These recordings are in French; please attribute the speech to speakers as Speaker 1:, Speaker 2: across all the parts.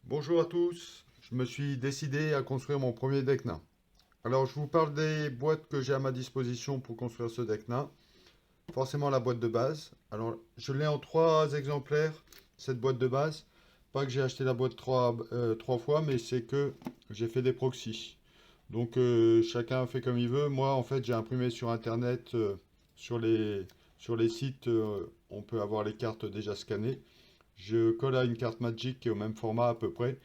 Speaker 1: Bonjour à tous, je me suis décidé à construire mon premier deck nain. Alors je vous parle des boîtes que j'ai à ma disposition pour construire ce deck nain. Forcément la boîte de base. Alors je l'ai en trois exemplaires, cette boîte de base. Pas que j'ai acheté la boîte trois fois, mais c'est que j'ai fait des proxys. Donc chacun fait comme il veut. Moi en fait j'ai imprimé sur internet, sur les sites, on peut avoir les cartes déjà scannées. Je colle à une carte Magic qui est au même format à peu près.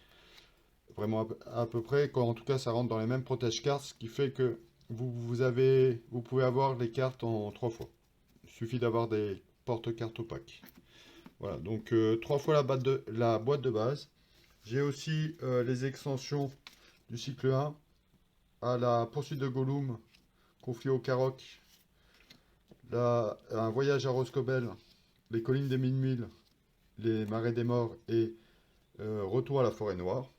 Speaker 1: Vraiment à peu près, en tout cas ça rentre dans les mêmes protège-cartes, ce qui fait que vous pouvez avoir les cartes en trois fois. Il suffit d'avoir des porte-cartes opaques. Voilà, donc trois fois la boîte de base. J'ai aussi les extensions du cycle 1 à la poursuite de Gollum, conflit au Carrock, un voyage à Roscobel, les collines des Mille Milles, les marais des morts et retour à la forêt noire.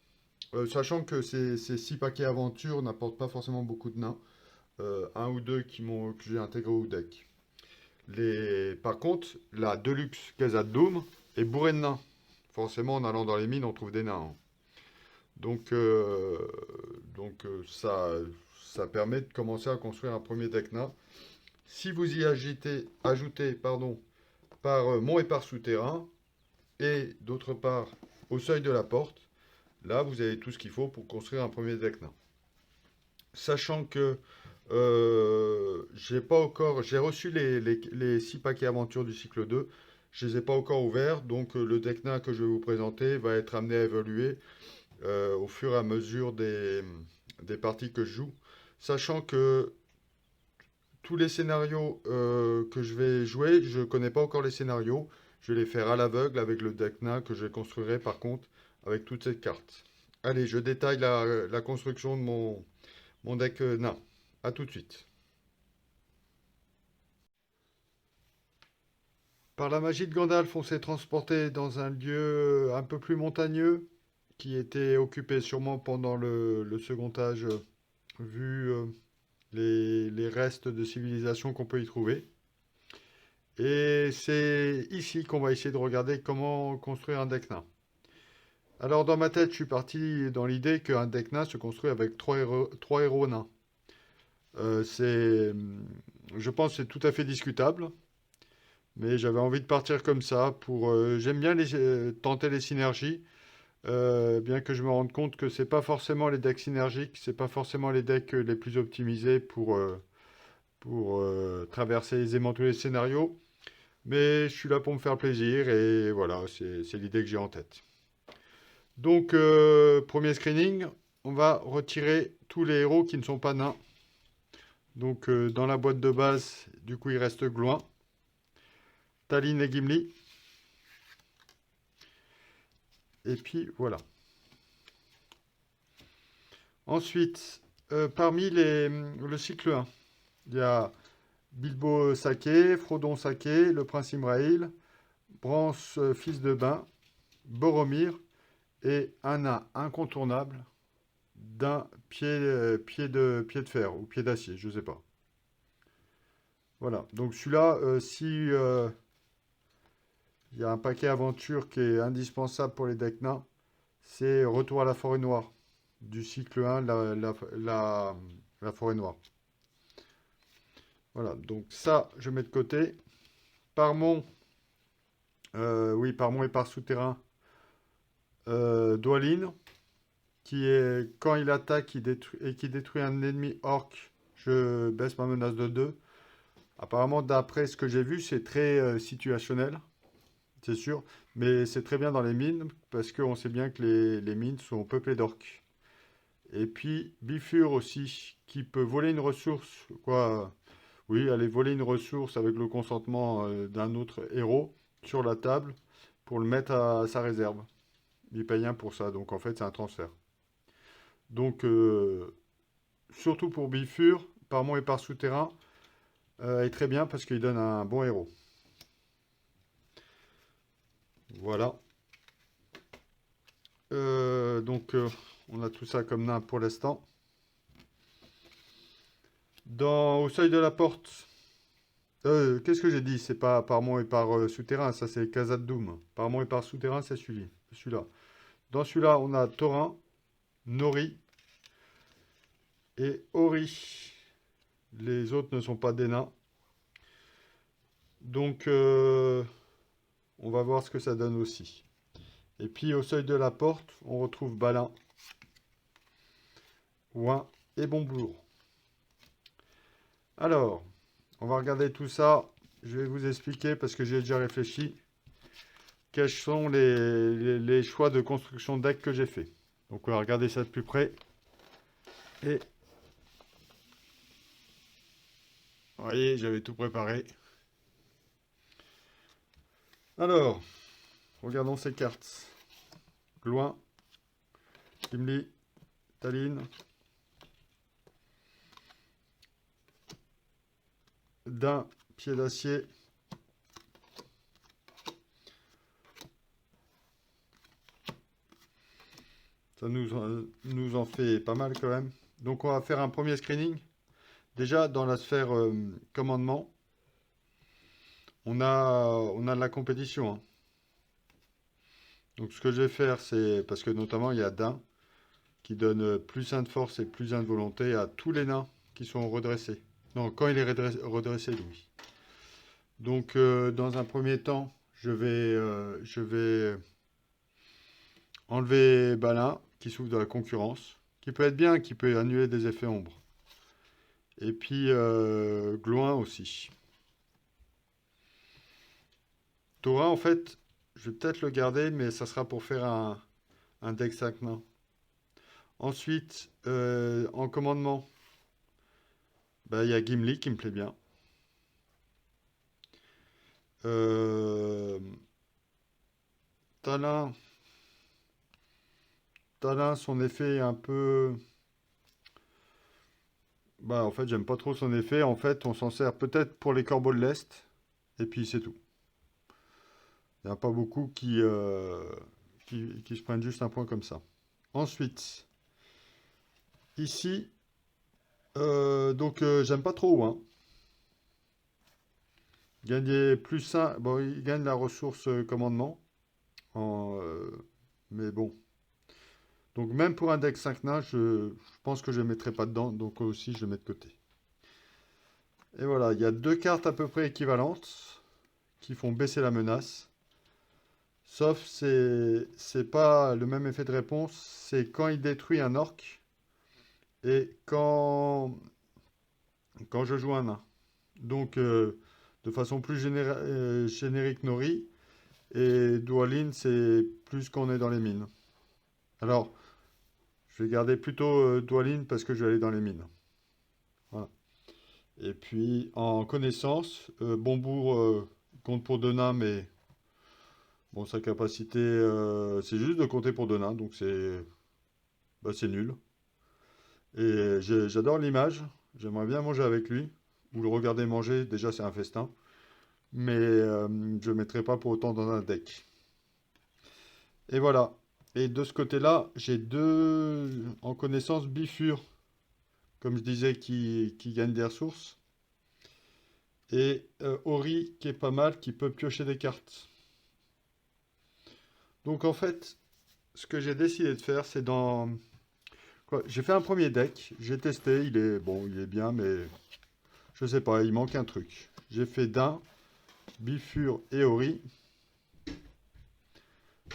Speaker 1: Sachant que ces six paquets aventure n'apportent pas forcément beaucoup de nains. Un ou deux que j'ai intégré au deck. Par contre, la Deluxe Casa de Doom est bourrée de nains. Forcément, en allant dans les mines, on trouve des nains, hein. Donc, ça permet de commencer à construire un premier deck nain. Si vous y ajoutez par mont et par souterrain, et d'autre part au seuil de la porte, là vous avez tout ce qu'il faut pour construire un premier deck nain. Sachant que j'ai reçu les 6 paquets aventures du cycle 2. Je les ai pas encore ouverts, donc le deck nain que je vais vous présenter va être amené à évoluer au fur et à mesure des parties que je joue. Sachant que tous les scénarios que je vais jouer, je connais pas encore les scénarios. Je vais les faire à l'aveugle avec le deck nain que je construirai par contre avec toutes ces cartes. Allez, je détaille la construction de mon deck nain. A tout de suite. Par la magie de Gandalf, on s'est transporté dans un lieu un peu plus montagneux, qui était occupé sûrement pendant le second âge, vu les restes de civilisation qu'on peut y trouver. Et c'est ici qu'on va essayer de regarder comment construire un deck nain. Alors dans ma tête, je suis parti dans l'idée qu'un deck nain se construit avec trois héros nains. Je pense que c'est tout à fait discutable. Mais j'avais envie de partir comme ça pour. J'aime bien tenter les synergies, bien que je me rende compte que c'est pas forcément les decks synergiques, c'est pas forcément les decks les plus optimisés pour traverser aisément tous les scénarios. Mais je suis là pour me faire plaisir et voilà, c'est l'idée que j'ai en tête. Donc, premier screening, on va retirer tous les héros qui ne sont pas nains. Donc, dans la boîte de base, du coup, il reste Gloin, Tallinn et Gimli. Et puis voilà. Ensuite, parmi le cycle 1, il y a Bilbo Saké, Frodon Saké, le prince Imraïl, Brance fils de Bain, Boromir et un nain incontournable d'un pied de fer ou pied d'acier, je ne sais pas. Voilà, donc celui-là, si il y a un paquet aventure qui est indispensable pour les decks nains, c'est Retour à la forêt noire du cycle 1, la forêt noire. Voilà, donc ça, je mets de côté. Parmont, oui, Parmont et par souterrain, Dwalin, qui est, quand il attaque et qui détruit un ennemi orc, je baisse ma menace de 2. Apparemment, d'après ce que j'ai vu, c'est très situationnel, c'est sûr, mais c'est très bien dans les mines, parce qu'on sait bien que les mines sont peuplées d'orcs. Et puis, Bifur aussi, qui peut voler une ressource, quoi. Oui, aller voler une ressource avec le consentement d'un autre héros sur la table pour le mettre à sa réserve. Il paye un pour ça, donc en fait c'est un transfert. Donc surtout pour Bifur, par mont et par souterrain, est très bien parce qu'il donne un bon héros. Voilà. On a tout ça comme nain pour l'instant. Au seuil de la porte, qu'est-ce que j'ai dit? C'est pas par mont et par souterrain, ça c'est Casa de Doom. Par mont et par souterrain, c'est celui-là. Dans celui-là, on a Taurin, Nori et Ori. Les autres ne sont pas des nains. Donc, on va voir ce que ça donne aussi. Et puis, au seuil de la porte, on retrouve Balin, Ouin et Bonbourg. Alors, on va regarder tout ça. Je vais vous expliquer, parce que j'ai déjà réfléchi, quels sont les choix de construction de deck que j'ai fait. Donc, on va regarder ça de plus près. Et, vous voyez, j'avais tout préparé. Alors, regardons ces cartes. Gloin, Gimli, Tallinn, Dain, Pied d'Acier, ça nous en fait pas mal quand même. Donc on va faire un premier screening. Déjà dans la sphère commandement, on a de la compétition, hein. Donc ce que je vais faire, c'est, parce que notamment il y a Dain qui donne plus 1 de force et plus 1 de volonté à tous les nains qui sont redressés. Non, quand il est redressé, lui. Donc dans un premier temps, je vais enlever Balin qui souffre de la concurrence, qui peut être bien, qui peut annuler des effets ombres. Et puis Gloin aussi. Taurin, en fait, je vais peut-être le garder, mais ça sera pour faire un deck 5 nains. Ensuite, en commandement, bah, y a Gimli qui me plaît bien. Talin, son effet est un peu... Bah, en fait, j'aime pas trop son effet. En fait, on s'en sert peut-être pour les corbeaux de l'Est. Et puis, c'est tout. Il n'y en a pas beaucoup qui se prennent juste un point comme ça. Ensuite, ici, donc j'aime pas trop, hein. Gagner plus 1, bon, il gagne la ressource commandement. Mais bon. Donc même pour un deck 5 nains, je pense que je ne mettrai pas dedans. Donc aussi, je le mets de côté. Et voilà, il y a 2 cartes à peu près équivalentes qui font baisser la menace. Sauf c'est pas le même effet de réponse. C'est quand il détruit un orc et quand je joue un nain. Donc de façon plus générique, Nori. Et Dwalin, c'est plus qu'on est dans les mines. Alors, je vais garder plutôt Dwalin parce que je vais aller dans les mines. Voilà. Et puis, en connaissance, Bonbourg compte pour 2 nains, mais bon, sa capacité, c'est juste de compter pour 2 nains, donc c'est nul. Et j'adore l'image, j'aimerais bien manger avec lui, ou le regarder manger, déjà c'est un festin, mais je ne mettrai pas pour autant dans un deck. Et voilà. Et de ce côté-là, j'ai 2 en connaissance Bifur, comme je disais, qui gagne des ressources. Et Ori, qui est pas mal, qui peut piocher des cartes. Donc en fait, ce que j'ai décidé de faire, c'est dans... J'ai fait un premier deck, j'ai testé, il est bon, il est bien, mais je sais pas, il manque un truc. J'ai fait Dain, Bifur et Ori,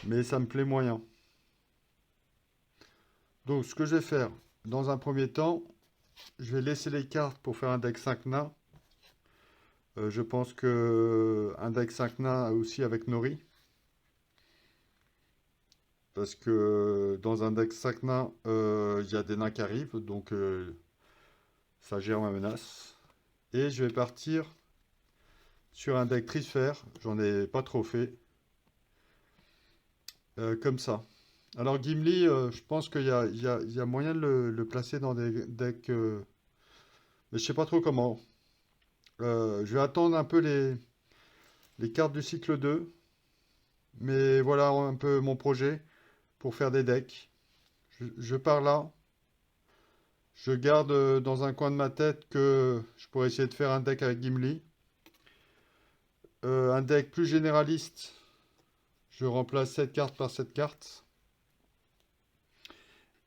Speaker 1: mais ça me plaît moyen. Donc ce que je vais faire, dans un premier temps, je vais laisser les cartes pour faire un deck 5 nains. Je pense que un deck 5 nains aussi avec Nori. Parce que dans un deck 5 nains, il y a des nains qui arrivent, donc ça gère ma menace. Et je vais partir sur un deck Trisphère, j'en ai pas trop fait, comme ça. Alors Gimli, je pense qu'il y a moyen de le placer dans des decks, mais je sais pas trop comment. Je vais attendre un peu les cartes du cycle 2, mais voilà un peu mon projet pour faire des decks. Je pars là. Je garde dans un coin de ma tête que je pourrais essayer de faire un deck avec Gimli. Un deck plus généraliste, je remplace cette carte par cette carte.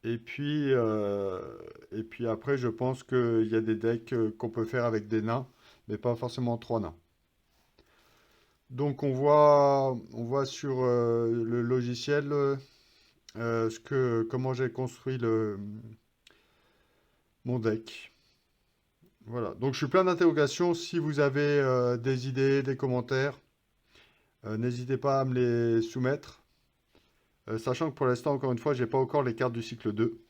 Speaker 1: Et puis après, je pense qu'il y a des decks qu'on peut faire avec des nains, mais pas forcément 3 nains. Donc on voit sur le logiciel comment j'ai construit mon deck. Voilà. Donc je suis plein d'interrogations. Si vous avez des idées, des commentaires, n'hésitez pas à me les soumettre. Sachant que pour l'instant, encore une fois, j'ai pas encore les cartes du cycle 2.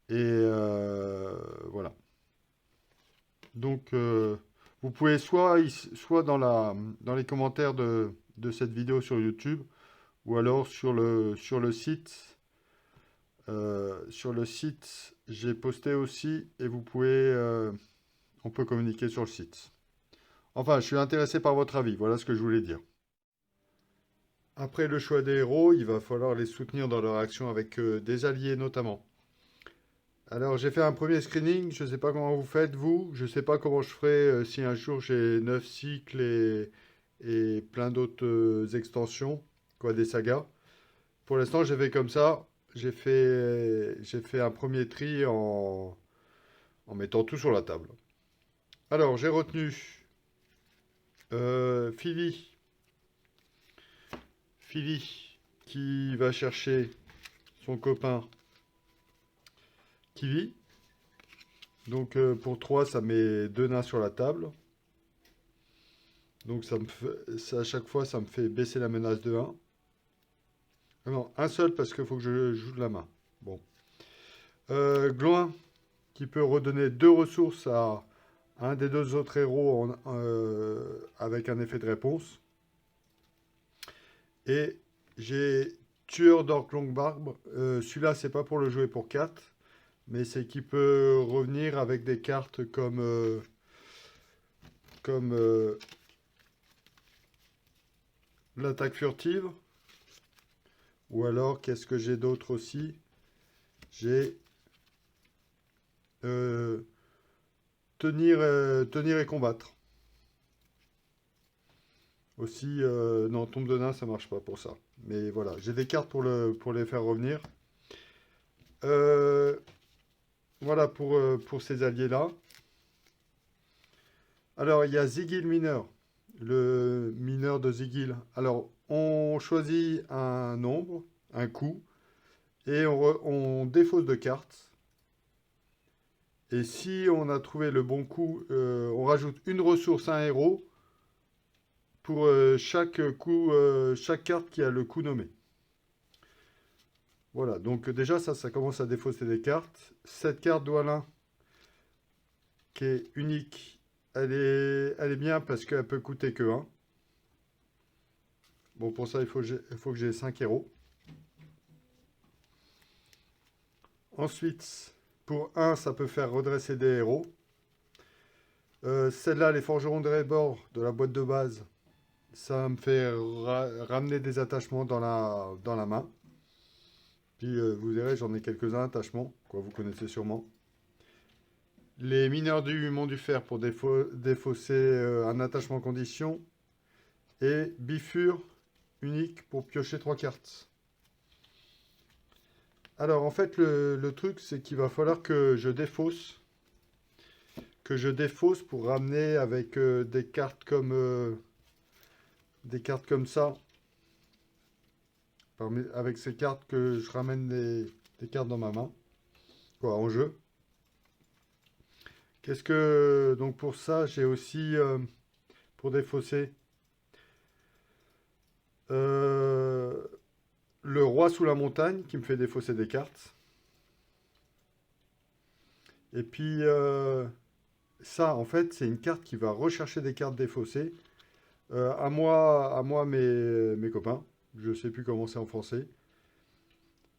Speaker 1: Et voilà. Donc vous pouvez soit dans les commentaires de cette vidéo sur YouTube, ou alors sur le site. Sur le site, j'ai posté aussi et on peut communiquer sur le site. Enfin, je suis intéressé par votre avis, voilà ce que je voulais dire. Après le choix des héros, il va falloir les soutenir dans leur action avec des alliés notamment. Alors j'ai fait un premier screening, je ne sais pas comment vous faites vous, je ne sais pas comment je ferai si un jour j'ai 9 cycles et plein d'autres extensions, quoi, des sagas. Pour l'instant j'ai fait comme ça, j'ai fait un premier tri en mettant tout sur la table. Alors j'ai retenu Philly, Philly qui va chercher son copain Kiwi. Donc pour 3 ça met 2 nains sur la table. Donc à chaque fois, ça me fait baisser la menace de 1. Ah non, un seul parce qu'il faut que je joue de la main. Bon. Gloin, qui peut redonner 2 ressources à un des 2 autres héros avec un effet de réponse. Et j'ai Tueur d'Orc Longbarbe. Celui-là, c'est pas pour le jouer pour 4, mais c'est qu'il peut revenir avec des cartes comme l'attaque furtive. Ou alors, qu'est-ce que j'ai d'autre aussi? J'ai euh, tenir et combattre. Aussi, non, tombe de nain, ça marche pas pour ça. Mais voilà, j'ai des cartes pour les faire revenir. Euh, voilà pour ces alliés-là. Alors, il y a Zigil mineur, le mineur de Zigil. Alors, on choisit un nombre, un coup, et on défausse de cartes. Et si on a trouvé le bon coup, on rajoute une ressource à un héros pour chaque coup, chaque carte qui a le coup nommé. Voilà, donc déjà ça commence à défausser des cartes. Cette carte d'Oalin, qui est unique, elle est bien parce qu'elle peut coûter que 1. Bon, pour ça, il faut que j'ai 5 héros. Ensuite, pour 1, ça peut faire redresser des héros. Celle-là, les forgerons de Rébord de la boîte de base, ça me fait ramener des attachements dans la main. Puis vous verrez, j'en ai quelques-uns attachements, quoi, vous connaissez sûrement. Les mineurs du Mont du Fer pour défausser un attachement condition. Et bifure unique pour piocher 3 cartes. Alors en fait le truc c'est qu'il va falloir que je défausse. Pour ramener avec des cartes comme ça. Avec ces cartes que je ramène des cartes dans ma main. Quoi, en jeu. Donc pour ça, j'ai aussi pour défausser le roi sous la montagne qui me fait défausser des cartes. Et puis ça, en fait, c'est une carte qui va rechercher des cartes défaussées. À moi mes copains. Je sais plus comment c'est en français.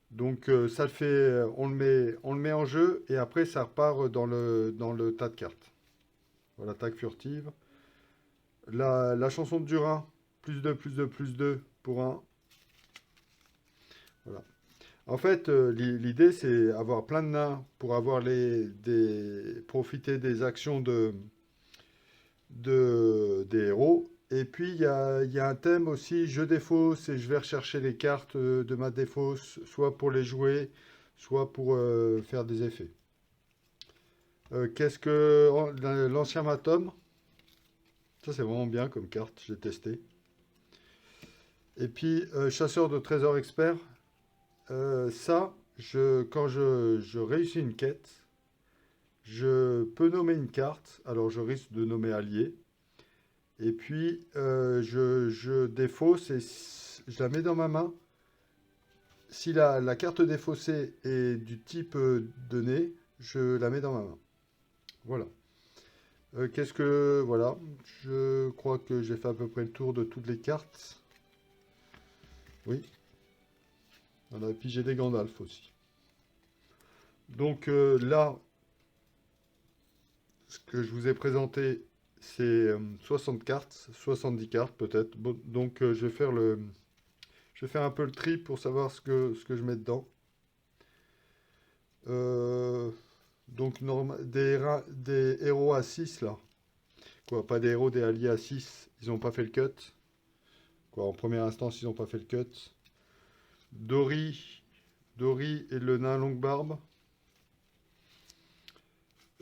Speaker 1: Donc ça le fait, on le met en jeu et après ça repart dans le tas de cartes. Voilà, attaque furtive. La chanson de Durin, plus 2 plus 2 plus 2 pour 1. Voilà. En fait, l'idée c'est avoir plein de nains pour avoir profiter des actions des héros Et puis il y a un thème aussi, je défausse et je vais rechercher les cartes de ma défausse, soit pour les jouer, soit pour faire des effets. Qu'est-ce que l'ancien Matom? Ça c'est vraiment bien comme carte, j'ai testé. Et puis chasseur de trésors expert, ça, quand je réussis une quête, je peux nommer une carte, alors je risque de nommer allié. Et puis, je défausse et je la mets dans ma main. Si la carte défaussée est du type donné, je la mets dans ma main. Voilà. Qu'est-ce que... Voilà. Je crois que j'ai fait à peu près le tour de toutes les cartes. Oui. Voilà. Et puis j'ai des Gandalf aussi. Donc là, ce que je vous ai présenté, c'est 60 cartes, 70 cartes peut-être. Bon, donc je vais faire un peu le tri pour savoir ce que je mets dedans. Euh, donc des héros à 6 là. Quoi, pas des héros, des alliés à 6. Ils n'ont pas fait le cut. Quoi, en première instance, ils n'ont pas fait le cut. Dory, Dory et le nain longue barbe.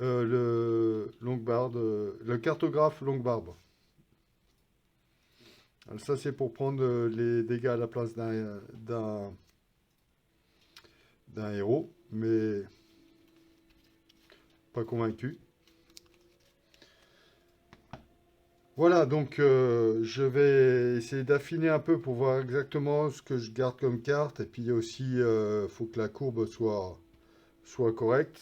Speaker 1: Le longue barbe, le cartographe longue barbe. Alors ça, c'est pour prendre les dégâts à la place d'un héros, mais pas convaincu. Voilà, donc je vais essayer d'affiner un peu pour voir exactement ce que je garde comme carte. Et puis aussi, il faut que la courbe soit correcte.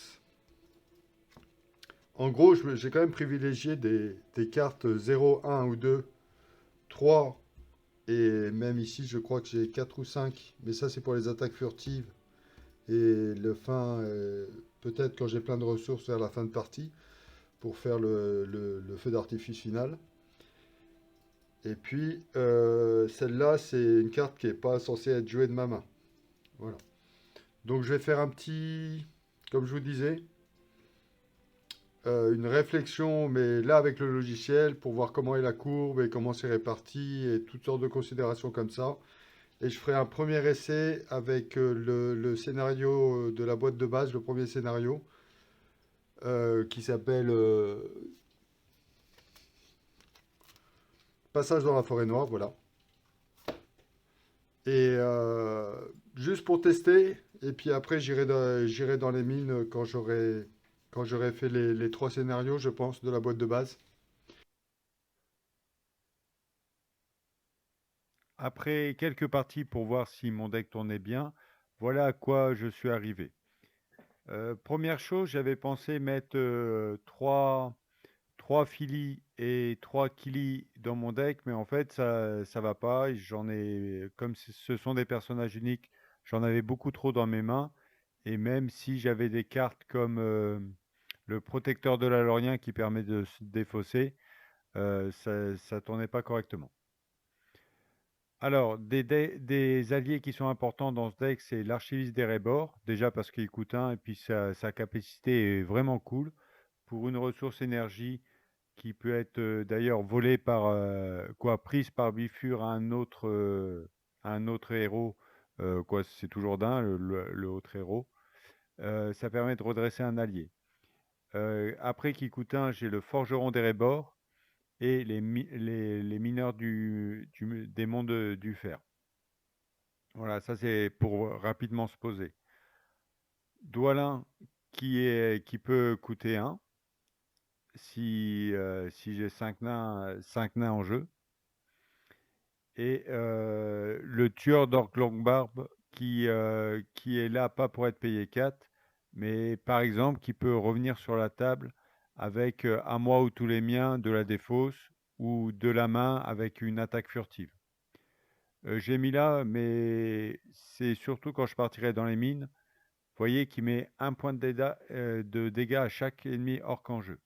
Speaker 1: En gros, j'ai quand même privilégié des cartes 0, 1 ou 2, 3, et même ici, je crois que j'ai 4 ou 5. Mais ça, c'est pour les attaques furtives. Et peut-être quand j'ai plein de ressources vers la fin de partie, pour faire le feu d'artifice final. Et puis, celle-là, c'est une carte qui n'est pas censée être jouée de ma main. Voilà. Donc, je vais faire comme je vous disais, une réflexion, mais là avec le logiciel, pour voir comment est la courbe et comment c'est réparti et toutes sortes de considérations comme ça. Et je ferai un premier essai avec le scénario de la boîte de base, le premier scénario, qui s'appelle Passage dans la forêt noire, voilà. Et juste pour tester, et puis après j'irai dans les mines quand j'aurai fait les trois scénarios, je pense, de la boîte de base.
Speaker 2: Après quelques parties pour voir si mon deck tournait bien, voilà à quoi je suis arrivé. Première chose, j'avais pensé mettre 3 Philly et 3 Killy dans mon deck, mais en fait, ça va pas. Comme ce sont des personnages uniques, j'en avais beaucoup trop dans mes mains. Et même si j'avais des cartes comme le protecteur de la Lorien qui permet de se défausser, ça tournait pas correctement. Alors, des alliés qui sont importants dans ce deck, c'est l'archiviste d'Erebor, déjà parce qu'il coûte 1 et puis sa capacité est vraiment cool. Pour une ressource énergie qui peut être d'ailleurs volée prise par Bifur à un autre héros, c'est toujours d'un, le autre héros. Ça permet de redresser un allié. Après qui coûte 1, j'ai le forgeron d'Erebor et les mineurs des mondes du fer. Voilà, ça c'est pour rapidement se poser. Dwalin qui peut coûter 1 si j'ai 5 nains en jeu. Et le tueur d'Orc Longbarbe qui est là pas pour être payé 4, mais par exemple qui peut revenir sur la table avec à moi ou tous les miens de la défausse ou de la main avec une attaque furtive. J'ai mis là, mais c'est surtout quand je partirai dans les mines. Vous voyez qu'il met un point de dégâts à chaque ennemi orc en jeu.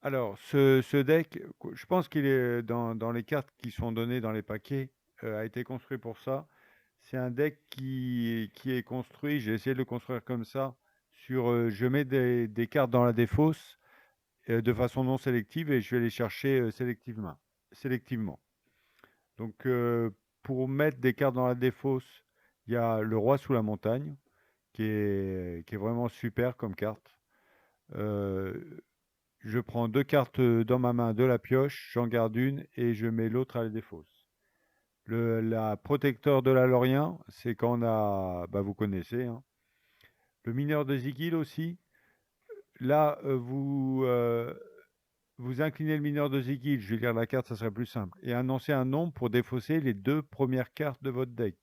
Speaker 2: Alors, ce deck, je pense qu'il est dans les cartes qui sont données dans les paquets, a été construit pour ça. C'est un deck qui est construit, j'ai essayé de le construire comme ça, je mets des cartes dans la défausse, de façon non sélective et je vais les chercher sélectivement. Donc, pour mettre des cartes dans la défausse, il y a le roi sous la montagne, qui est vraiment super comme carte. Euh, je prends 2 cartes dans ma main de la pioche, j'en garde une et je mets l'autre à la défausse. La protecteur de la Lorient, c'est quand on a, bah, vous connaissez, hein. Le mineur de Zigil aussi. Là, vous inclinez le mineur de Zigil, je vais lire la carte, ça serait plus simple, et annoncez un nombre pour défausser les 2 premières cartes de votre deck.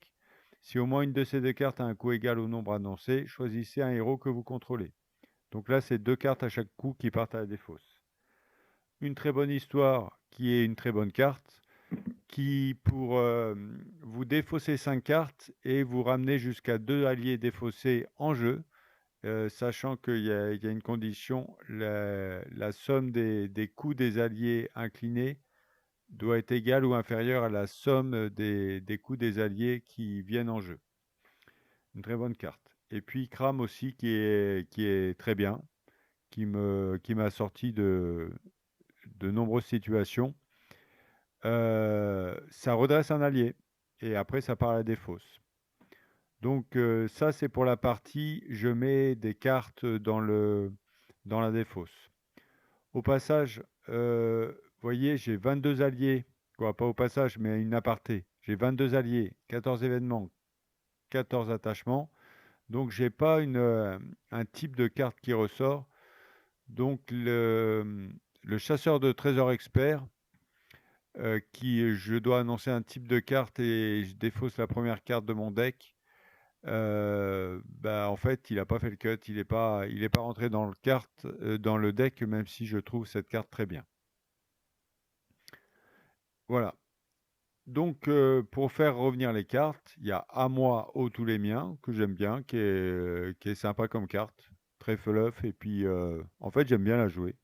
Speaker 2: Si au moins une de ces 2 cartes a un coût égal au nombre annoncé, choisissez un héros que vous contrôlez. Donc là, c'est 2 cartes à chaque coup qui partent à la défausse. Une très bonne histoire qui est une très bonne carte, qui pour vous défausser 5 cartes et vous ramener jusqu'à 2 alliés défaussés en jeu, sachant qu'il y a une condition, la somme des coûts des alliés inclinés doit être égale ou inférieure à la somme des coûts des alliés qui viennent en jeu. Une très bonne carte. Et puis Kram aussi qui est très bien, qui m'a sorti de nombreuses situations. Ça redresse un allié et après ça part à la défausse. Donc ça c'est pour la partie, je mets des cartes dans la défausse. Au passage, vous voyez, j'ai 22 alliés, quoi, pas au passage, mais une aparté. J'ai 22 alliés, 14 événements, 14 attachements. Donc j'ai pas un type de carte qui ressort. Donc le chasseur de trésors expert, je dois annoncer un type de carte et je défausse la première carte de mon deck. Bah, en fait, il n'a pas fait le cut, il est pas rentré dans le deck, même si je trouve cette carte très bien. Voilà. Donc, pour faire revenir les cartes, il y a à moi, au tous les miens, que j'aime bien, qui est sympa comme carte, très fluff, et puis en fait, j'aime bien la jouer.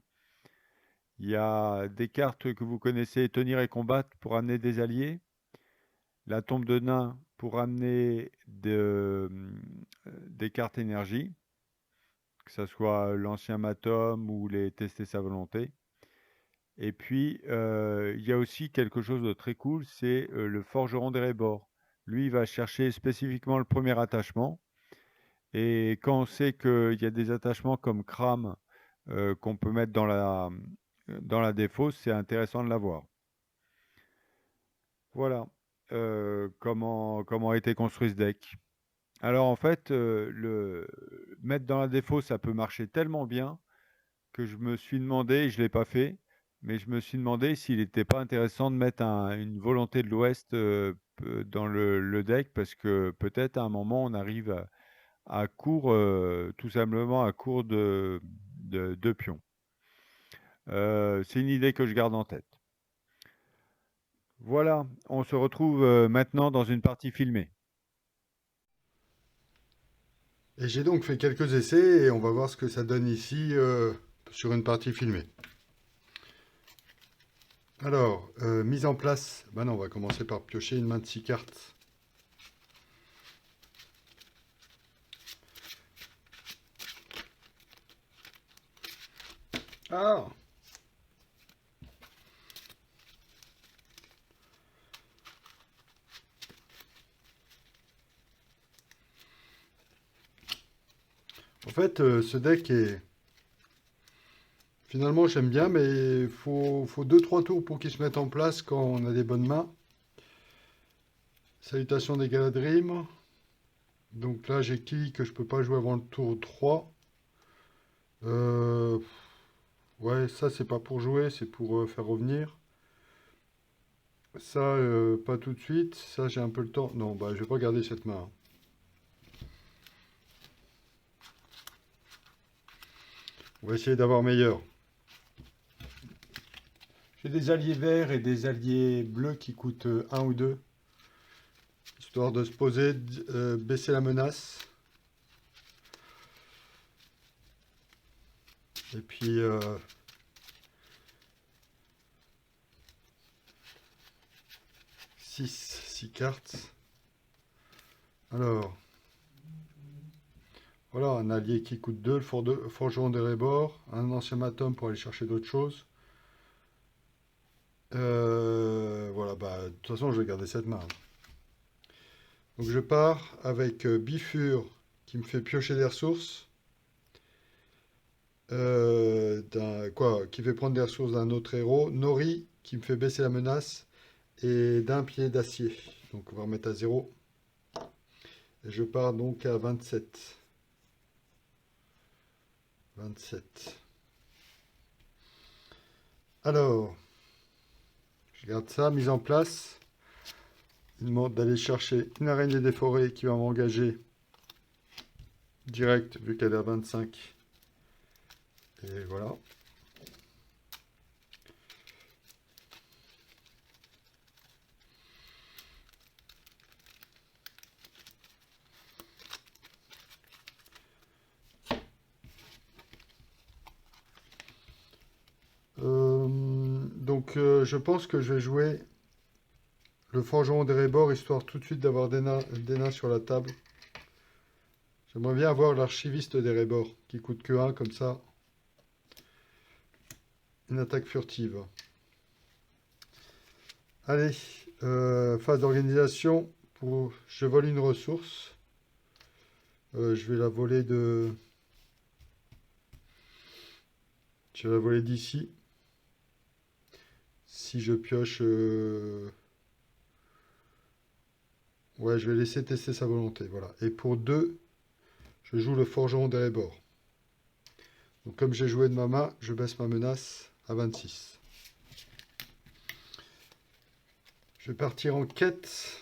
Speaker 2: Il y a des cartes que vous connaissez, tenir et combattre pour amener des alliés. La tombe de nain pour amener des cartes énergie, que ce soit l'ancien Matom ou les tester sa volonté. Et puis, il y a aussi quelque chose de très cool, c'est le forgeron d'Erebor. Lui, il va chercher spécifiquement le premier attachement. Et quand on sait qu'il y a des attachements comme Kram qu'on peut mettre dans la défausse, c'est intéressant de l'avoir. Voilà comment a été construit ce deck. Alors en fait, le mettre dans la défausse, ça peut marcher tellement bien que je me suis demandé, et je ne l'ai pas fait, mais je me suis demandé s'il n'était pas intéressant de mettre une volonté de l'Ouest dans le deck, parce que peut-être à un moment on arrive à court, tout simplement à court de pions. C'est une idée que je garde en tête. Voilà, on se retrouve maintenant dans une partie filmée.
Speaker 1: Et j'ai donc fait quelques essais et on va voir ce que ça donne ici sur une partie filmée. Alors, mise en place. Ben non, on va commencer par piocher une main de 6 cartes. Ah! En fait, ce deck est... Finalement, j'aime bien, mais faut 2-3 tours pour qu'il se mette en place quand on a des bonnes mains. Salutations des Galadrim. Donc là, j'ai qui que je peux pas jouer avant le tour 3. Euh, ouais, ça, c'est pas pour jouer, c'est pour faire revenir. Ça, pas tout de suite. Ça, j'ai un peu le temps. Non, bah, je vais pas garder cette main. On va essayer d'avoir meilleur. J'ai des alliés verts et des alliés bleus qui coûtent 1 ou 2. Histoire de se poser, baisser la menace. Et puis... 6 cartes. Alors, Voilà, un allié qui coûte 2, le forgeron des Rébors, un ancien matum pour aller chercher d'autres choses. Voilà, bah, de toute façon, je vais garder cette main. Donc je pars avec Bifur qui me fait piocher des ressources. Qui fait prendre des ressources d'un autre héros. Nori qui me fait baisser la menace. Et d'un pied d'acier. Donc on va remettre à 0. Et je pars donc à 27. 27. Alors, je garde ça, mise en place. Il demande d'aller chercher une araignée des forêts qui va m'engager direct vu qu'elle est à 25. Et voilà. Je pense que je vais jouer le forgeron des Rébors, histoire tout de suite d'avoir des nains sur la table. J'aimerais bien avoir l'archiviste des Rébors, qui coûte que 1, comme ça. Une attaque furtive. Allez, phase d'organisation. Je vole une ressource. Je vais la voler de... Je vais la voler d'ici. Si je pioche... Ouais, je vais laisser tester sa volonté. Voilà. Et pour 2, je joue le forgeron des Rébors. Donc comme j'ai joué de ma main, je baisse ma menace à 26. Je vais partir en quête.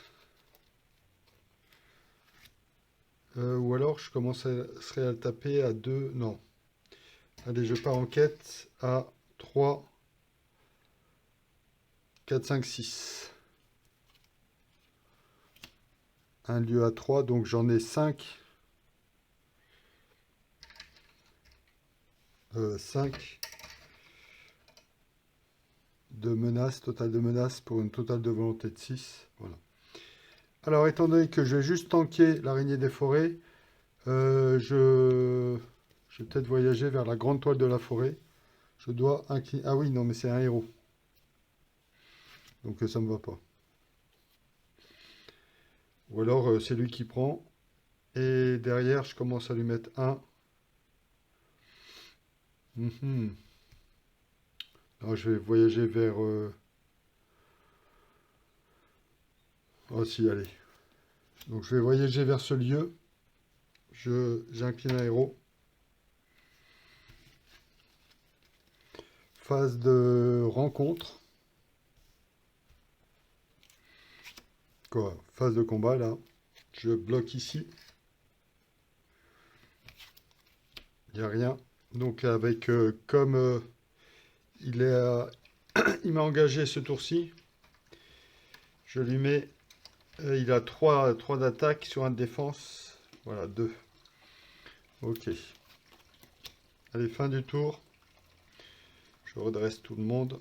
Speaker 1: Ou alors je commencerai à le taper à 2. Non. Allez, je pars en quête à 3, 4, 5, 6. Un lieu à 3, donc j'en ai 5. 5 de menaces, total de menaces pour une totale de volonté de 6. Voilà. Alors, étant donné que je vais juste tanker l'araignée des forêts, je vais peut-être voyager vers la grande toile de la forêt. Je dois incliner... Ah oui, non, mais c'est un héros. Donc ça me va pas. Ou alors c'est lui qui prend. Et derrière, je commence à lui mettre un. Alors, je vais voyager vers... Oh si, allez. Donc je vais voyager vers ce lieu. J'incline un héros. Phase de rencontre. Quoi? Phase de combat là. Je bloque ici. Il n'y a rien. Donc avec comme il m'a engagé ce tour-ci, je lui mets. Il a 3 d'attaque sur 1 de défense. Voilà, 2. Ok. Allez, fin du tour. Je redresse tout le monde.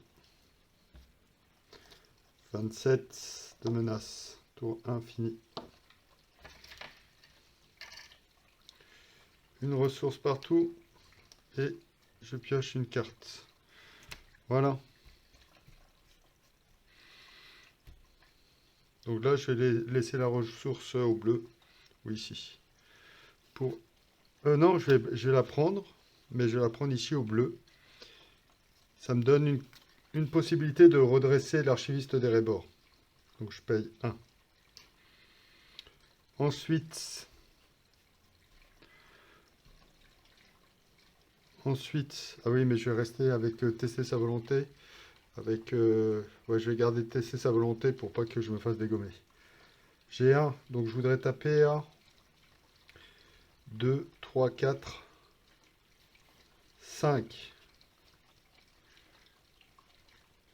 Speaker 1: 27 de menace. Tour 1 fini. Une ressource partout. Et je pioche une carte. Voilà. Donc là, je vais laisser la ressource au bleu. Ou ici. Non, je vais la prendre. Mais je vais la prendre ici au bleu. Ça me donne une possibilité de redresser l'archiviste des Rébors. Donc je paye 1. Ensuite, ah oui, mais je vais rester avec tester sa volonté. Ouais, je vais garder tester sa volonté pour pas que je me fasse dégommer. J'ai 1, donc je voudrais taper à 2, 3, 4, 5.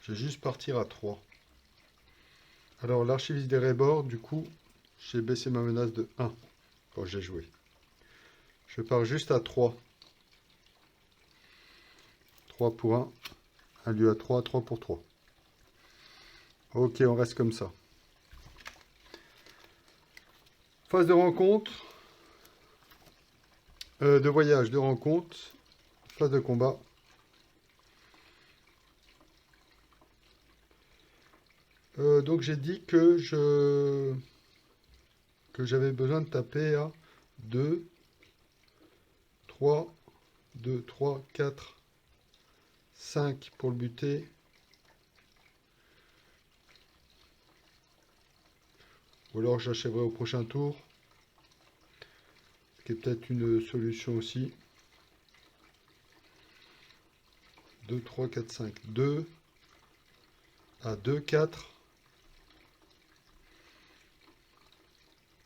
Speaker 1: Je vais juste partir à 3. Alors l'archiviste des Rébors, du coup, j'ai baissé ma menace de 1 quand j'ai joué. Je pars juste à 3. 3 pour 1. Un lieu à 3, 3 pour 3. Ok, on reste comme ça. Phase de rencontre. de voyage, de rencontre, phase de combat. Donc j'ai dit que j'avais besoin de taper à 2, 3, 2, 3, 4, 5 pour le buter. Ou alors j'achèverai au prochain tour. Ce qui est peut-être une solution aussi. 2, 3, 4, 5. 2. À 2, 4.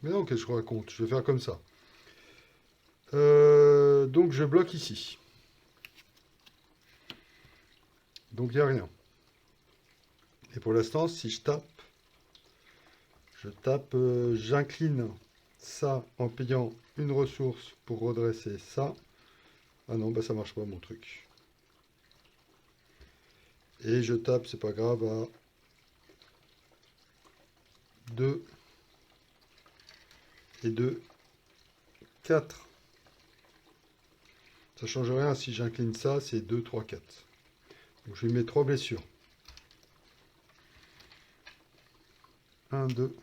Speaker 1: Mais non, qu'est-ce que je raconte? Je vais faire comme ça. Donc je bloque ici. Donc il n'y a rien. Et pour l'instant, si je tape, j'incline ça en payant une ressource pour redresser ça. Ah non, bah ça marche pas mon truc. Et je tape, c'est pas grave, à 2 et 2, 4. Ça change rien si j'incline ça, c'est 2, 3, 4. Donc je lui mets 3 blessures. 1, 2,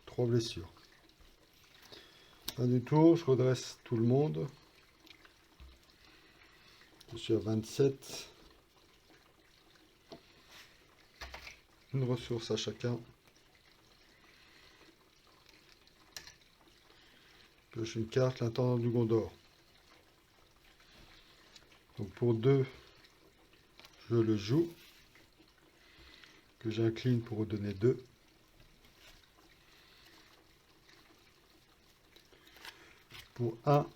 Speaker 1: 3 blessures. Fin du tour, je redresse tout le monde. Je suis à 27. Une ressource à chacun. Pioche une carte, l'intendant du Gondor. Donc pour 2, je le joue. Que j'incline pour redonner 2. Pour 1,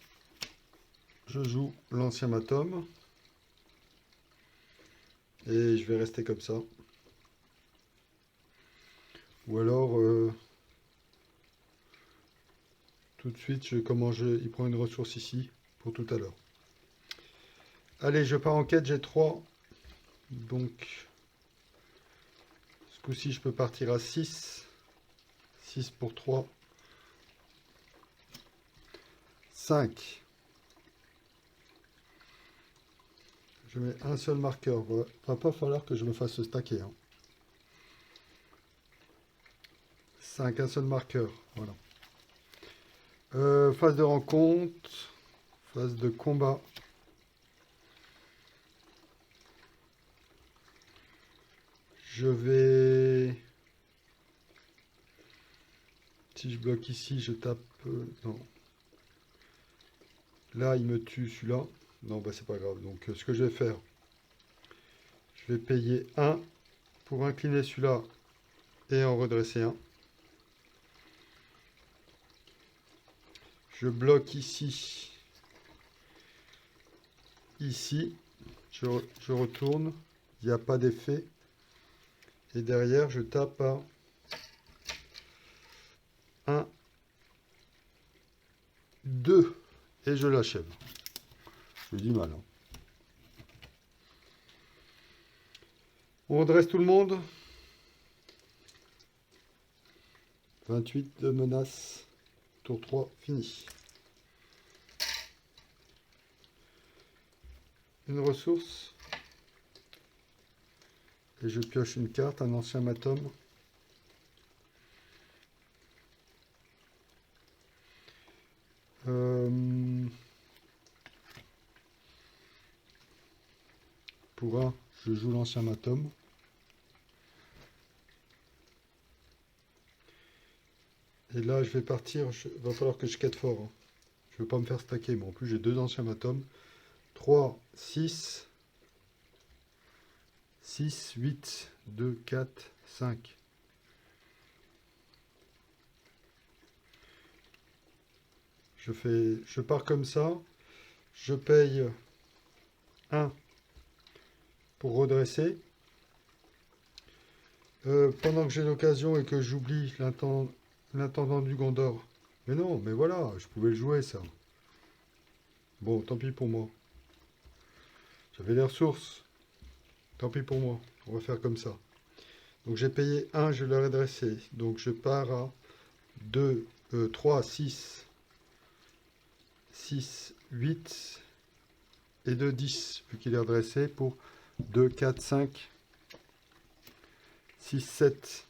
Speaker 1: je joue l'ancien Matom. Et je vais rester comme ça. Ou alors, tout de suite, il prend une ressource ici pour tout à l'heure. Allez, je pars en quête, j'ai 3. Donc, ce coup-ci, je peux partir à 6. 6 pour 3. 5. Je mets un seul marqueur. Va pas falloir que je me fasse stacker. 5, un seul marqueur. Voilà. Phase de rencontre. Phase de combat. Je vais... Si je bloque ici, je tape... non. Là, il me tue celui-là. Non, bah c'est pas grave. Donc, ce que je vais faire, je vais payer 1 pour incliner celui-là et en redresser un. Je bloque ici. Ici. Je retourne. Il n'y a pas d'effet. Et derrière, je tape à 1, 2. Et je l'achève. J'ai du mal. On redresse tout le monde. 28 de menace. Tour 3, fini. Une ressource. Et je pioche une carte, un ancien Matom. Pour 1, je joue l'ancien Matom. Et là, je vais partir. Il va falloir que je quête fort. Je ne veux pas me faire stacker. Mais en plus, j'ai 2 anciens Matom. 3, 6. 6, 8, 2, 4, 5. Je pars comme ça. Je paye 1 pour redresser. Pendant que j'ai l'occasion et que j'oublie l'intendant du Gondor. Mais non, mais voilà, je pouvais le jouer ça. Bon, tant pis pour moi. J'avais les ressources. Tant pis pour moi. On va faire comme ça. Donc j'ai payé 1, je l'ai redressé. Donc je pars à 2, 3, 6. 6, 8 et de 10, vu qu'il est redressé pour 2, 4, 5, 6, 7.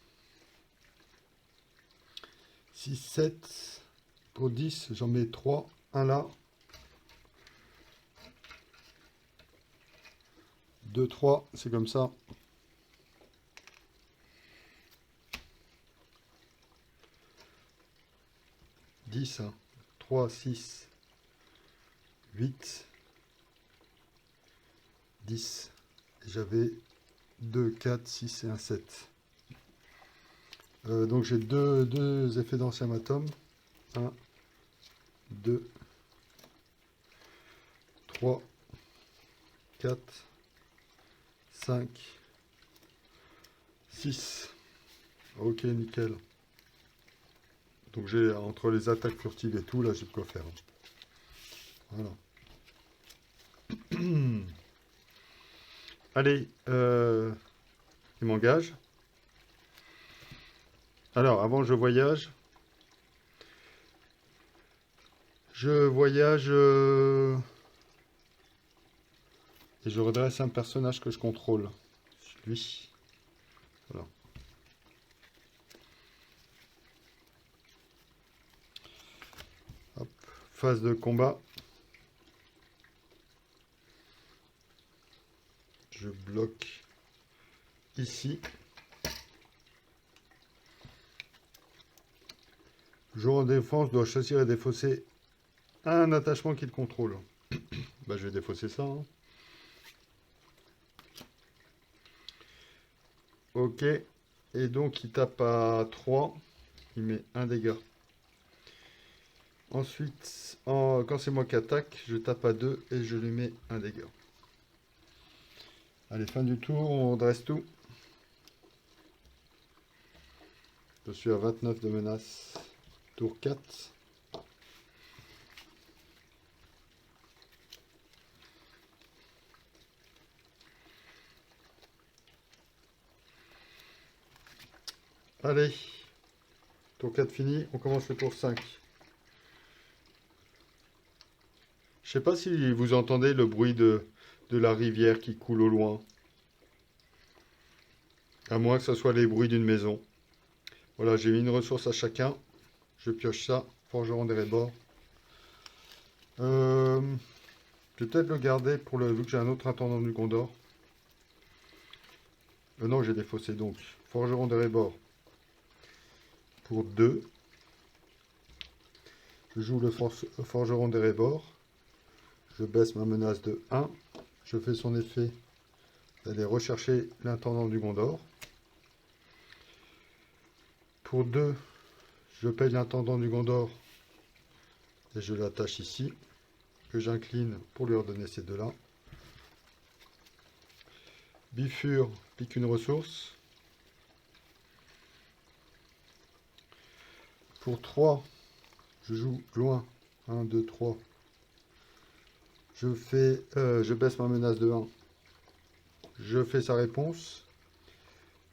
Speaker 1: 6, 7 pour 10, j'en mets 3, 1 là. 2, 3, c'est comme ça. 10, 3, 6, 8, 10. J'avais 2, 4, 6 et un 7. Donc j'ai deux effets d'ancien atome. 1, 2, 3, 4, 5, 6. Ok, nickel. Donc j'ai entre les attaques furtives et tout, là j'ai de quoi faire. Voilà. Allez, il m'engage. Alors, avant je voyage. Je voyage et je redresse un personnage que je contrôle. Lui. Voilà. Hop. Phase de combat. Je bloque ici. Joueur en défense doit choisir et défausser un attachement qu'il contrôle. Bah, je vais défausser ça. Hein. Ok. Et donc, il tape à 3. Il met un dégât. Ensuite, quand c'est moi qui attaque, je tape à 2 et je lui mets un dégât. Allez, fin du tour, on dresse tout. Je suis à 29 de menace. Tour 4. Allez, tour 4 fini, on commence le tour 5. Je sais pas si vous entendez le bruit de la rivière qui coule au loin. À moins que ce soit les bruits d'une maison. Voilà, j'ai mis une ressource à chacun. Je pioche ça, forgeron des Rébors. Je vais peut-être le garder pour vu que j'ai un autre intendant du Gondor. Non, j'ai défaussé donc. Forgeron des Rébors. Pour 2. Je joue le forgeron des Rébors. Je baisse ma menace de 1. Je fais son effet d'aller rechercher l'intendant du Gondor. Pour 2, je paye l'intendant du Gondor et je l'attache ici. Que j'incline pour lui redonner ces deux-là. Bifur pique une ressource. Pour 3, je joue loin. 1, 2, 3. Je baisse ma menace de 1. Je fais sa réponse.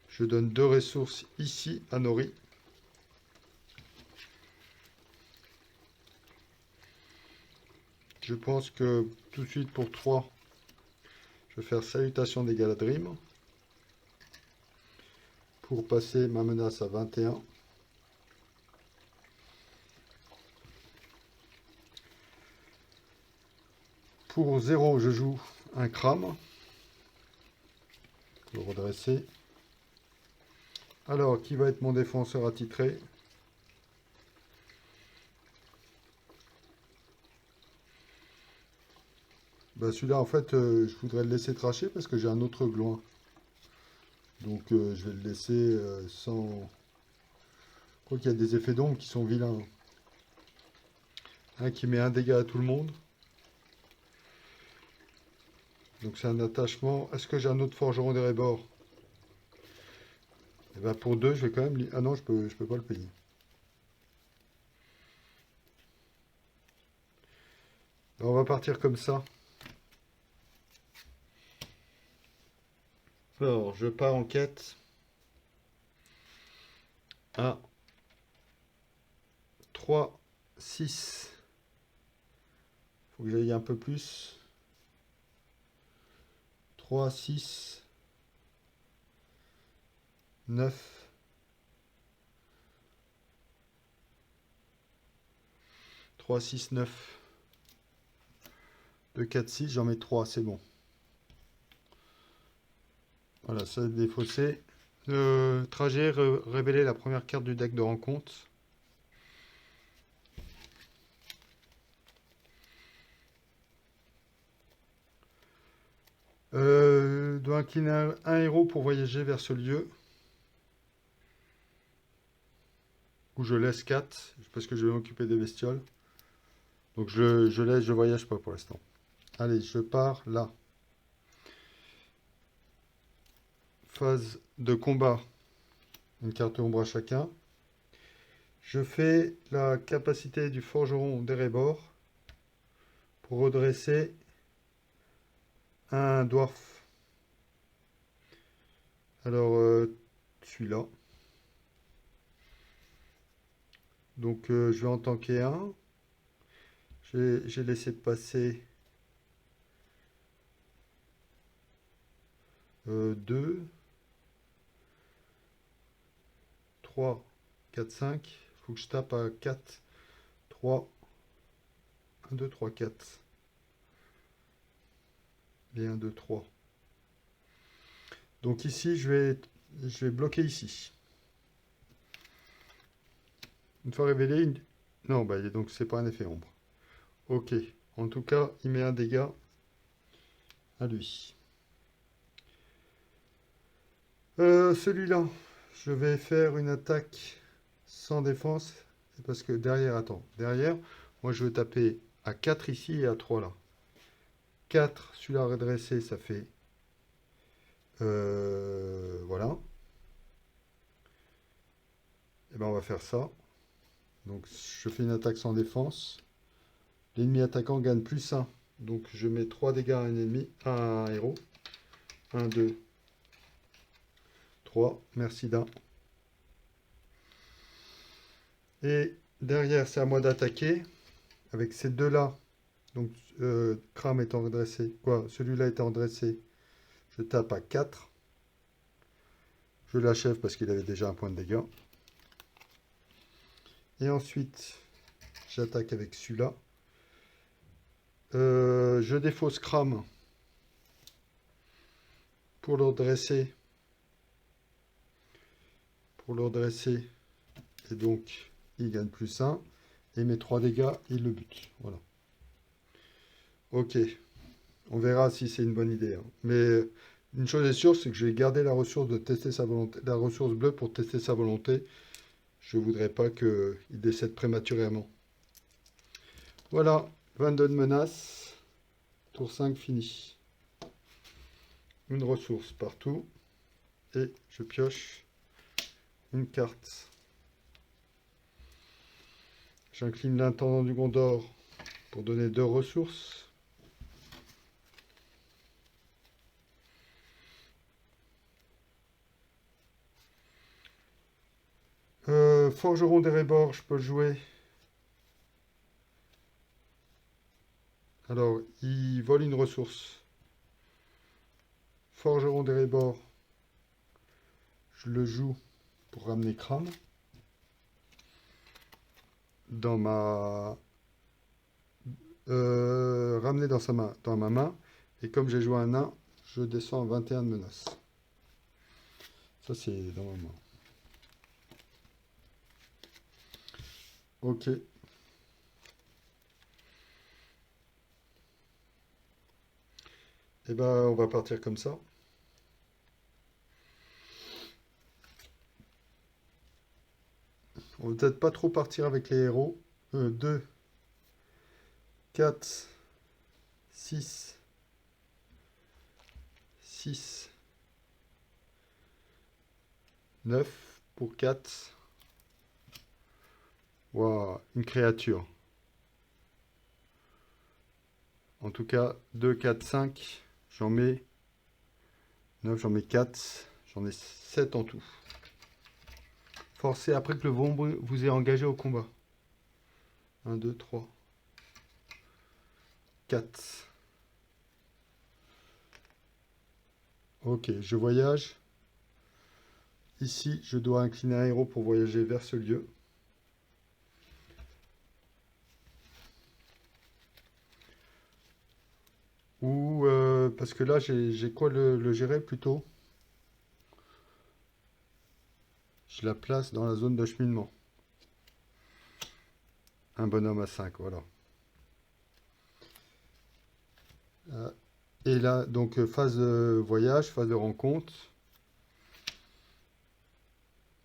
Speaker 1: Je donne 2 ressources ici à Nori. Je pense que tout de suite pour 3, je vais faire salutation des Galadrim. Pour passer ma menace à 21. Pour 0, je joue un crame. Le redresser. Alors, qui va être mon défenseur attitré? Bah, celui-là, en fait, je voudrais le laisser tracher parce que j'ai un autre gloin. Donc, je vais le laisser sans... Je crois qu'il y a des effets d'ombre qui sont vilains. Un qui met un dégât à tout le monde. Donc, c'est un attachement. Est-ce que j'ai un autre forgeron des Rébors? Et ben pour 2, je vais quand même... Ah non, je peux pas le payer. Alors, on va partir comme ça. Alors, je pars en quête. 1, 3, 6, Faut que j'aille un peu plus. 3, 6, 9. 3, 6, 9. 2, 4, 6, j'en mets 3, c'est bon. Voilà, ça c'est défaussé. Trajet, révéler la première carte du deck de rencontre. Doit incliner un héros pour voyager vers ce lieu. Où je laisse 4, parce que je vais m'occuper des bestioles. Donc je laisse, je voyage pas pour l'instant. Allez, je pars là. Phase de combat. Une carte ombre à chacun. Je fais la capacité du forgeron d'Erebor pour redresser un dwarf. Alors, celui-là. Donc, je vais en tanker un. J'ai laissé passer 2, 3, 4, 5. Il faut que je tape à 4, 3, 1, 2, 3, 4. Et 1, 2, 3. Donc ici, je vais bloquer ici. Une fois révélé, non, bah, donc c'est pas un effet ombre. Ok. En tout cas, il met un dégât à lui. Celui-là, je vais faire une attaque sans défense. C'est parce que derrière, attends, derrière, moi je veux taper à 4 ici et à 3 là. 4, celui-là redressé, ça fait... voilà. Et ben on va faire ça. Donc je fais une attaque sans défense. L'ennemi attaquant gagne plus 1. Donc je mets 3 dégâts à un ennemi, à un héros. 1, 2, 3. Merci d'un. Et derrière, c'est à moi d'attaquer. Avec ces deux-là. Donc Kram étant redressé. Quoi, celui-là étant redressé. Je tape à 4. Je l'achève parce qu'il avait déjà un point de dégâts. Et ensuite, j'attaque avec celui-là. Je défausse Kram pour le redresser. Et donc, il gagne plus 1. Et mes 3 dégâts, il le bute. Voilà. Ok. On verra si c'est une bonne idée. Hein. Mais une chose est sûre, c'est que je vais garder la ressource de tester sa volonté, la ressource bleue pour tester sa volonté. Je voudrais pas qu'il décède prématurément. Voilà, 22 de menaces. Tour 5 fini. Une ressource partout. Et je pioche une carte. J'incline l'intendant du Gondor pour donner 2 ressources. Forgeron d'Erebor, je peux le jouer. Alors, il vole une ressource. Forgeron d'Erebor, je le joue pour ramener Kram dans ma... ramener dans ma main. Et comme j'ai joué un nain, je descends à 21 de menace. Ça, c'est dans ma main. Ok. Et ben, on va partir comme ça. On va peut-être pas trop partir avec les héros. 2, 4, 6, 6, 9 pour 4. Waouh, une créature. En tout cas, 2, 4, 5. J'en mets 9, j'en mets 4. J'en ai 7 en tout. Forcez après que le Vombre vous ait engagé au combat. 1, 2, 3. 4. Ok, je voyage. Ici, je dois incliner un héros pour voyager vers ce lieu. Ou parce que là, j'ai quoi le gérer plutôt? Je la place dans la zone d'acheminement. Un bonhomme à 5, voilà. Et là, donc phase de voyage, phase de rencontre.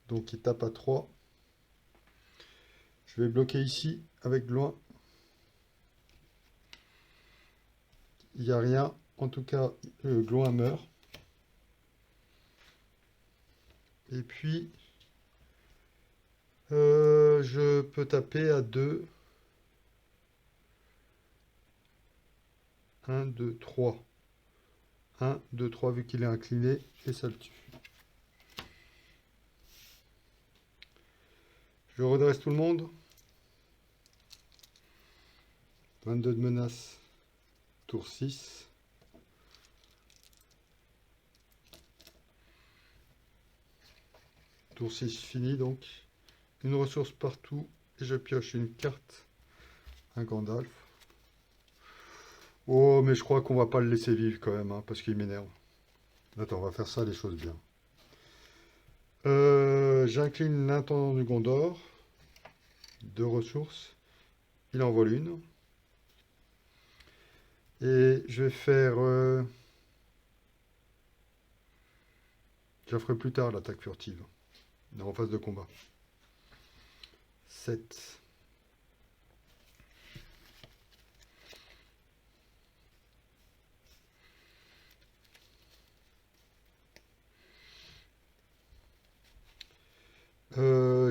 Speaker 1: Donc il tape à 3. Je vais bloquer ici avec loin. Il n'y a rien. En tout cas, Gloin meurt. Et puis, je peux taper à 2. 1, 2, 3. 1, 2, 3, vu qu'il est incliné, et ça le tue. Je redresse tout le monde. 22 de menace. Tour 6. Tour 6 fini donc. Une ressource partout. Et je pioche une carte. Un Gandalf. Oh, mais je crois qu'on va pas le laisser vivre quand même, hein, parce qu'il m'énerve. Attends, on va faire ça les choses bien. J'incline l'intendant du Gondor. 2 ressources. Il en vole une. Et je vais faire... je la ferai plus tard, l'attaque furtive. En phase de combat. 7.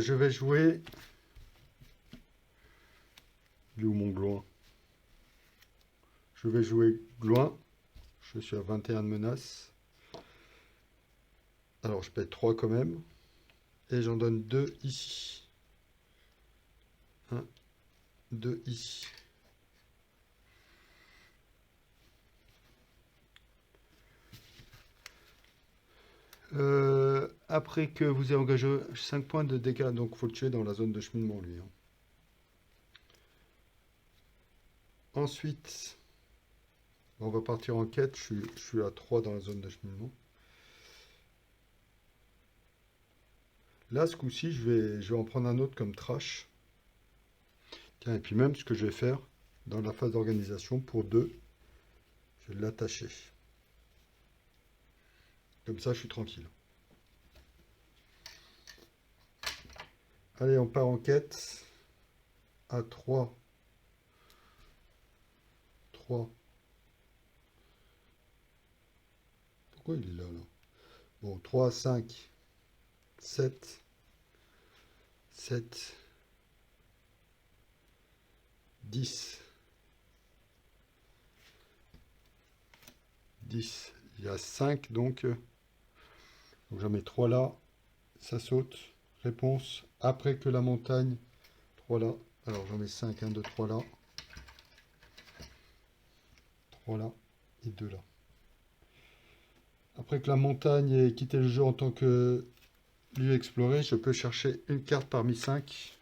Speaker 1: Je vais jouer... Il est où mon Gloin? Je vais jouer Gloin. Je suis à 21 de menace. Alors je paye 3 quand même. Et j'en donne 2 ici. 1, 2 ici. Après que vous ayez engagé 5 points de dégâts, donc il faut le tuer dans la zone de cheminement lui. Hein. Ensuite, on va partir en quête. Je suis à 3 dans la zone de cheminement. Là, ce coup-ci, je vais en prendre un autre comme trash. Tiens, et puis même ce que je vais faire dans la phase d'organisation pour 2, je vais l'attacher. Comme ça, je suis tranquille. Allez, on part en quête. À 3. 3. Pourquoi il est là, là? Bon, 3, 5, 7, 7, 10. 10. Il y a 5, donc j'en mets 3 là. Ça saute. Réponse. Après que la montagne. 3 là. Alors j'en mets 5. 1, 2, 3 là. 3 là. Et 2 là. Après que la montagne ait quitté le jeu en tant que lieu exploré, je peux chercher une carte parmi 5.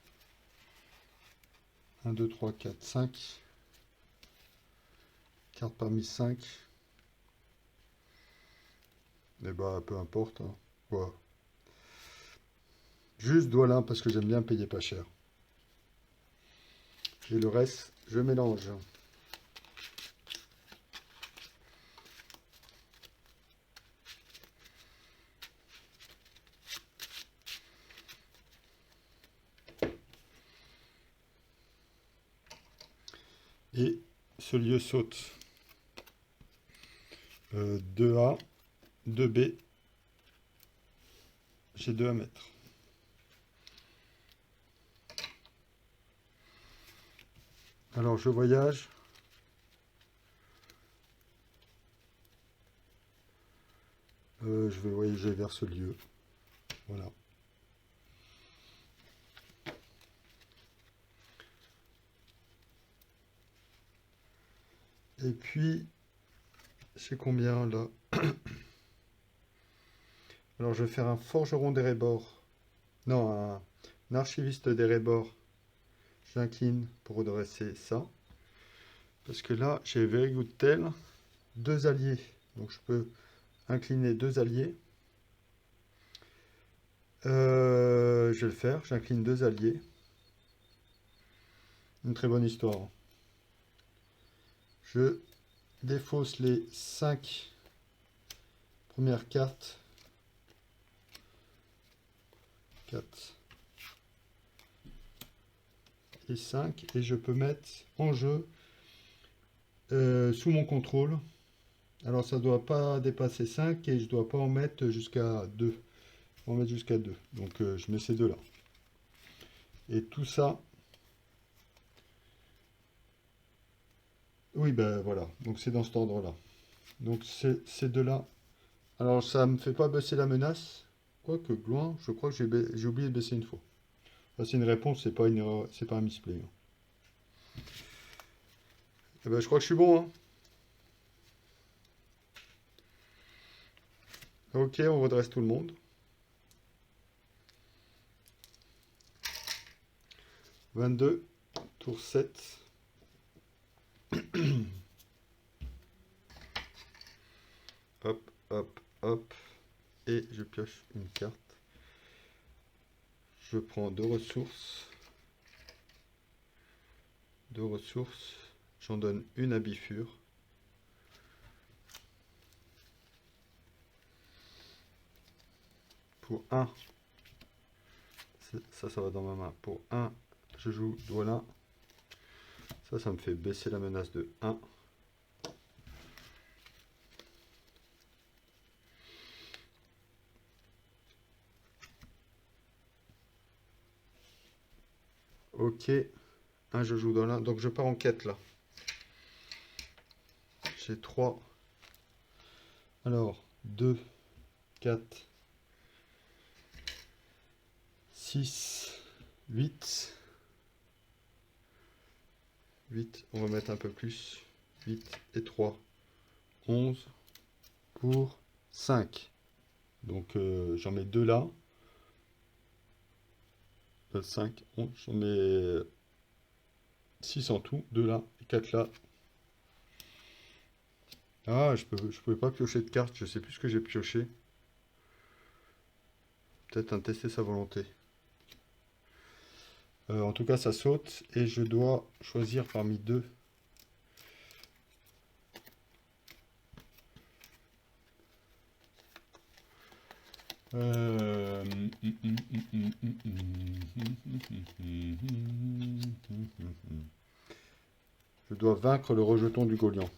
Speaker 1: 1, 2, 3, 4, 5. Carte parmi 5. Et bah peu importe. Hein. Voilà. Juste Doualin parce que j'aime bien payer pas cher. Et le reste, je mélange. Et ce lieu saute. 2A, 2B. J'ai 2 à mettre. Alors je voyage. Je vais voyager vers ce lieu. Voilà. Et puis, c'est combien là? Alors, je vais faire un forgeron des Rébors. Non, un archiviste des Rébors. J'incline pour redresser ça. Parce que là, j'ai Very Good Tel, deux alliés. Donc, je peux incliner deux alliés. Je vais le faire. J'incline deux alliés. Une très bonne histoire. Je défausse les 5 premières cartes. 4 et 5. Et je peux mettre en jeu sous mon contrôle. Alors ça ne doit pas dépasser 5 et je ne dois pas en mettre jusqu'à 2. En mettre jusqu'à 2. Donc je mets ces deux là. Et tout ça. Oui, ben voilà. Donc c'est dans cet ordre là. Donc ces deux là. Alors ça me fait pas baisser la menace. Quoique loin, je crois que j'ai oublié de baisser une fois. Ça, c'est une réponse, c'est pas une erreur, c'est pas un misplay. Eh ben, je crois que je suis bon, hein. Ok, on redresse tout le monde. 22, tour 7. Hop, hop, hop. Et je pioche une carte. Je prends deux ressources. Deux ressources. J'en donne une à Bifur. Pour 1, ça va dans ma main. Pour 1, je joue Douala. Ça me fait baisser la menace de 1. Ok, 1, je joue Douala. Donc je pars en quête là. J'ai 3. Alors, 2, 4, 6, 8. 8, on va mettre un peu plus. 8 et 3, 11 pour 5. Donc j'en mets 2 là. 5, 11, j'en mets 6 en tout. 2 là et 4 là. Ah, je pouvais pas piocher de carte, je sais plus ce que j'ai pioché. Peut-être un tester sa volonté. En tout cas, ça saute et je dois choisir parmi deux. Je dois vaincre le rejeton du Golian.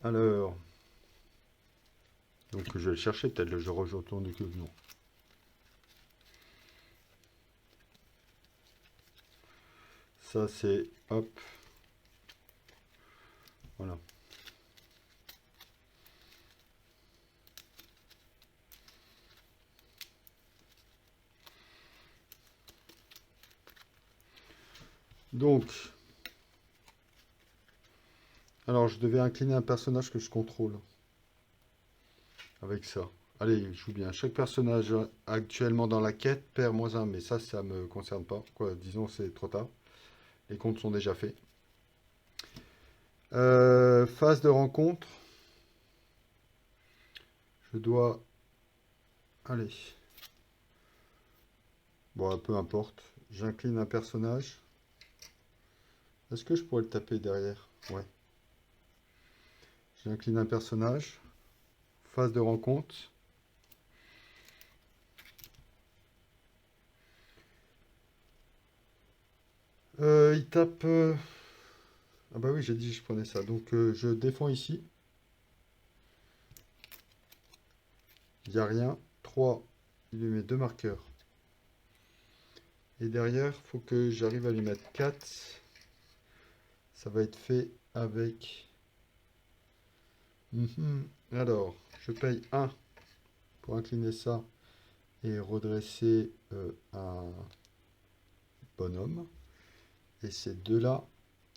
Speaker 1: Alors, donc je vais le chercher peut-être le rejeton du Golian. Ça c'est hop. Voilà. Donc, alors je devais incliner un personnage que je contrôle. Avec ça. Allez, je joue bien. Chaque personnage actuellement dans la quête perd -1, mais ça me concerne pas. Quoi, disons, c'est trop tard. Les comptes sont déjà faits. Phase de rencontre. Je dois... Allez. Bon, peu importe. J'incline un personnage. Est-ce que je pourrais le taper derrière? Ouais. J'incline un personnage. Phase de rencontre. Il tape... Ah bah oui, j'ai dit que je prenais ça. Donc je défends ici. Il n'y a rien. 3. Il lui met 2 marqueurs. Et derrière, il faut que j'arrive à lui mettre 4. Ça va être fait avec... Alors, je paye 1 pour incliner ça et redresser un bonhomme. Et ces deux-là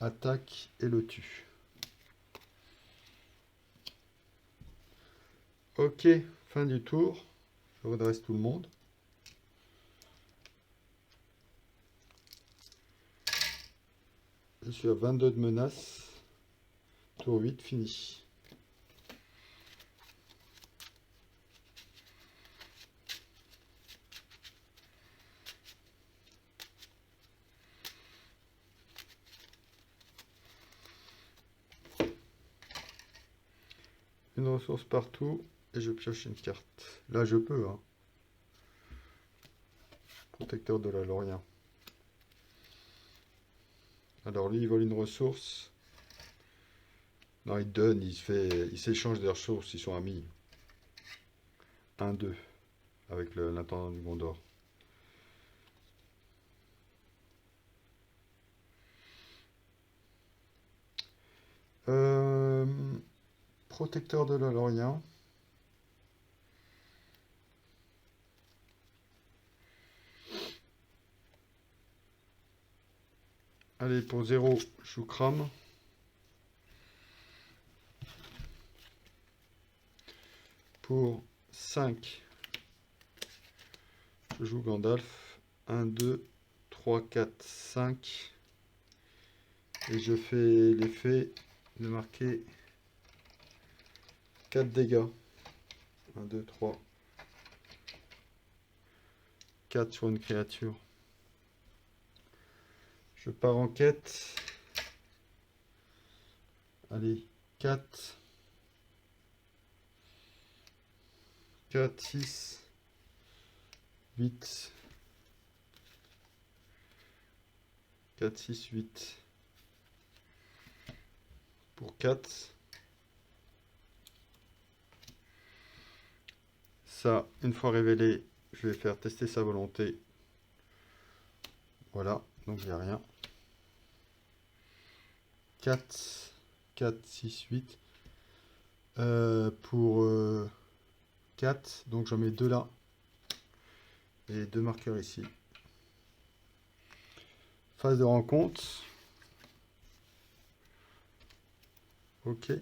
Speaker 1: attaquent et le tuent. Ok, fin du tour. Je redresse tout le monde. Je suis à 22 de menace. Tour 8, fini. Une ressource partout et je pioche une carte. Là, je peux, hein. Protecteur de la Lorien. Alors, lui, il vole une ressource. Non, il donne, il s'échange des ressources, ils sont amis. 1-2 avec l'intendant du Gondor. Protecteur de la Lorien. Allez, pour 0, je vous crame. Pour 5, je joue Gandalf. 1, 2, 3, 4, 5. Et je fais l'effet de marquer 4 dégâts. 1, 2, 3. 4 sur une créature. Je pars en quête. Allez, 4. 4, 6, 8. 4, 6, 8. Pour 4. Ça, une fois révélé, je vais faire tester sa volonté. Voilà, donc il n'y a rien. 4, 4, 6, 8. Pour 4, donc j'en mets 2 là. Et 2 marqueurs ici. Phase de rencontre. Ok.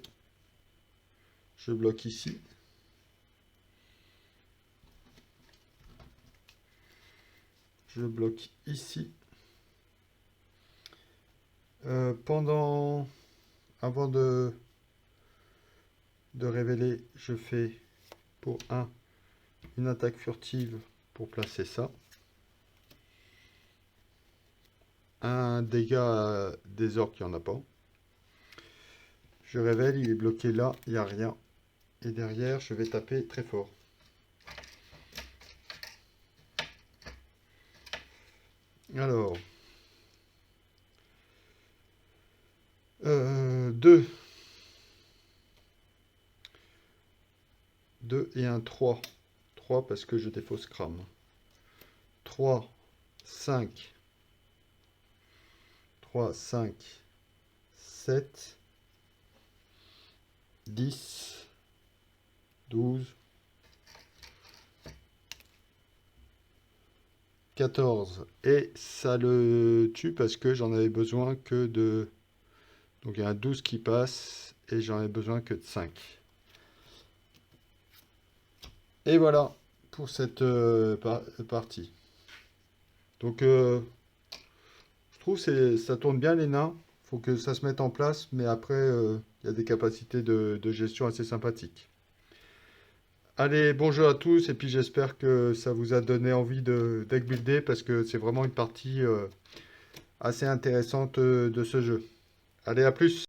Speaker 1: Je bloque ici. Je bloque ici. Avant de révéler, je fais pour 1 une attaque furtive pour placer ça. Un dégât des orques, il n'y en a pas. Je révèle, il est bloqué là, il n'y a rien. Et derrière, je vais taper très fort. Alors, 2. 2 et un 3. 3 parce que je défausse crame. 3, 5. 3, 5, 7, 10, 12, 14. Et ça le tue parce que j'en avais besoin que de... Donc il y a un 12 qui passe et j'en ai besoin que de 5. Et voilà pour cette partie. Donc je trouve que ça tourne bien les nains. Faut que ça se mette en place, mais après il y a des capacités de gestion assez sympathiques. Allez, bonjour à tous, et puis j'espère que ça vous a donné envie de deck builder parce que c'est vraiment une partie assez intéressante de ce jeu. Allez, à plus!